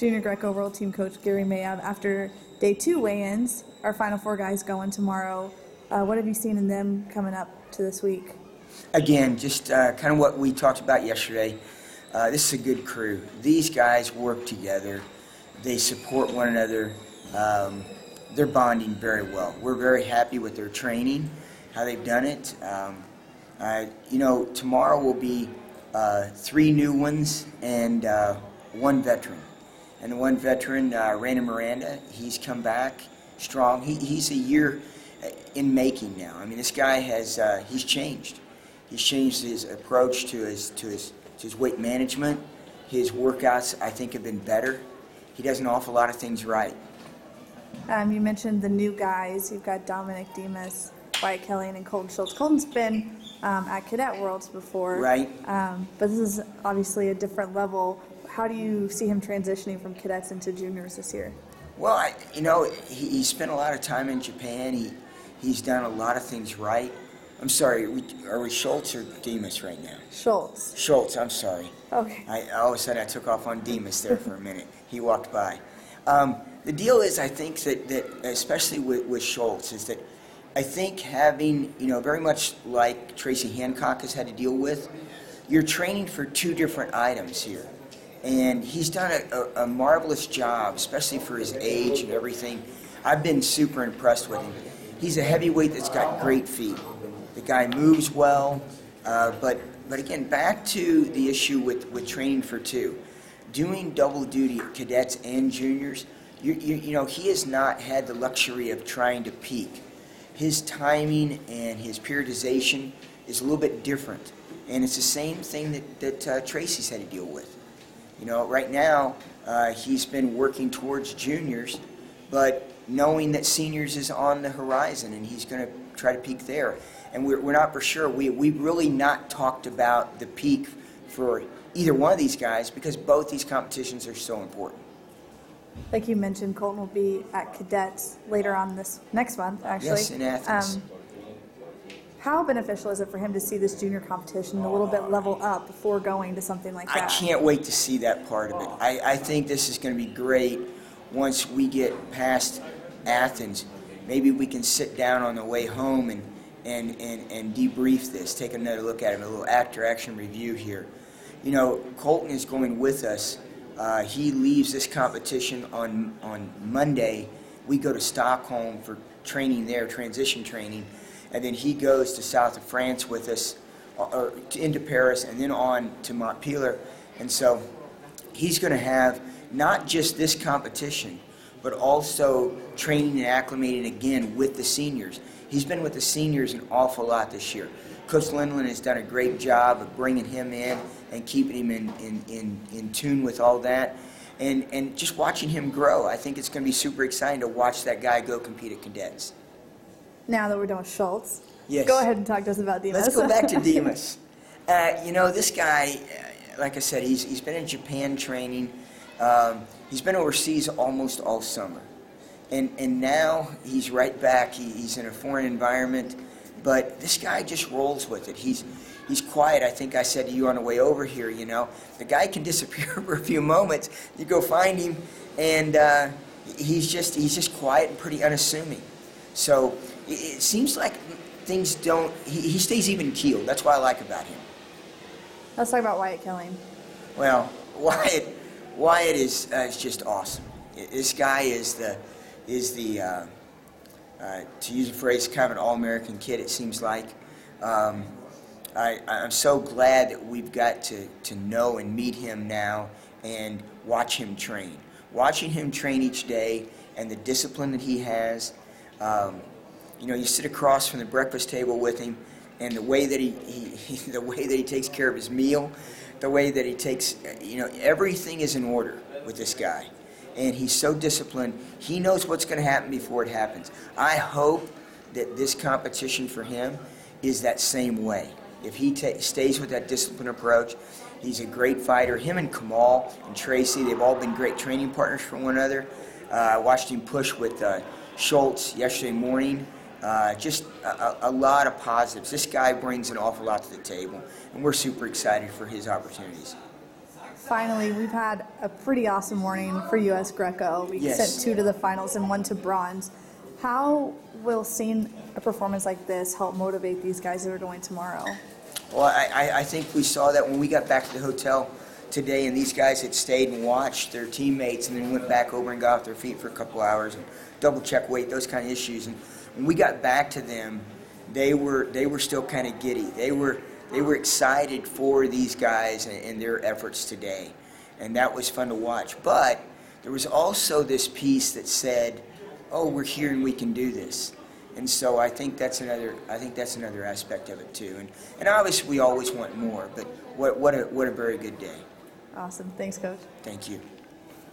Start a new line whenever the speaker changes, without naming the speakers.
Junior Greco World Team coach Gary Mayabb. After day 2 weigh-ins, our final 4 guys going tomorrow. What have you seen in them coming up to this week?
Again, just kind of what we talked about yesterday. This is a good crew. These guys work together. They support one another. They're bonding very well. We're very happy with their training, how they've done it. Tomorrow will be 3 new ones and 1 veteran. And the 1 veteran, Raina Miranda, he's come back strong. He's a year in making now. I mean, this guy has he's changed. He's changed his approach to his weight management. His workouts, I think, have been better. He does an awful lot of things right.
You mentioned the new guys. You've got Dominic Demas, Wyatt Kelly, and Colton Schultz. Colton's been at Cadet Worlds before.
Right.
But this is obviously a different level. How do you see him transitioning from cadets into juniors this year?
Well, he spent a lot of time in Japan. He's done a lot of things right. I'm sorry, are we Schultz or Demas right now?
Schultz.
Schultz, I'm sorry.
Okay.
All of a sudden I took off on Demas there for a minute. He walked by. The deal is, I think that especially with Schultz, is that I think having, very much like Tracy Hancock has had to deal with, you're training for 2 different items here. And he's done a marvelous job, especially for his age and everything. I've been super impressed with him. He's a heavyweight that's got great feet. The guy moves well, but again, back to the issue with training for 2. Doing double duty at cadets and juniors, he has not had the luxury of trying to peak. His timing and his periodization is a little bit different, and it's the same thing that Tracy's had to deal with. Right now, he's been working towards juniors, but knowing that seniors is on the horizon, and he's going to try to peak there. And we're not for sure. We've really not talked about the peak for either one of these guys because both these competitions are so important.
Like you mentioned, Colton will be at cadets later on this next month, actually.
Yes, in Athens.
How beneficial is it for him to see this junior competition a little bit level up before going to something like that?
I can't wait to see that part of it. I think this is going to be great once we get past Athens. Maybe we can sit down on the way home and debrief this, take another look at it, a little after-action review here. Colton is going with us. He leaves this competition on Monday. We go to Stockholm for training there, transition training, and then he goes to south of France with us, or into Paris, and then on to Montpellier. And so he's going to have not just this competition, but also training and acclimating again with the seniors. He's been with the seniors an awful lot this year. Coach Lindland has done a great job of bringing him in and keeping him in tune with all that. And just watching him grow, I think it's going to be super exciting to watch that guy go compete at cadets.
Now that we're done with Schultz,
yes.
Go ahead and talk to us about Demas.
Let's go back to Demas. This guy, like I said, he's been in Japan training. He's been overseas almost all summer. And now he's right back. He's in a foreign environment, but this guy just rolls with it. He's quiet. I think I said to you on the way over here, the guy can disappear for a few moments. You go find him, and he's just quiet and pretty unassuming. So it seems like things don't. He stays even keeled. That's what I like about him.
Let's talk about Wyatt Kelly.
Well, Wyatt is just awesome. This guy is the to use a phrase, kind of an all-American kid, it seems like. I'm so glad that we've got to know and meet him now and watch him train. Watching him train each day and the discipline that he has. You sit across from the breakfast table with him, and the way that he takes care of his meal, the way that he takes, everything is in order with this guy. And he's so disciplined. He knows what's going to happen before it happens. I hope that this competition for him is that same way. If he stays with that disciplined approach, he's a great fighter. Him and Kamal and Tracy, they've all been great training partners for one another. I watched him push with Schultz yesterday morning. Just a lot of positives. This guy brings an awful lot to the table, and we're super excited for his opportunities.
finally, we've had a pretty awesome morning for U.S. Greco. We
Yes.
sent 2 to the finals and 1 to bronze. How will seeing a performance like this help motivate these guys that are going tomorrow?
Well, I think we saw that when we got back to the hotel today, and these guys had stayed and watched their teammates and then went back over and got off their feet for a couple hours and double-check weight, those kind of issues. And when we got back to them, they were still kind of giddy. They were excited for these guys and their efforts today, and that was fun to watch. But there was also this piece that said, "Oh, we're here and we can do this." And so I think that's another aspect of it too. And obviously we always want more, but what a very good day.
Awesome. Thanks, Coach.
Thank you.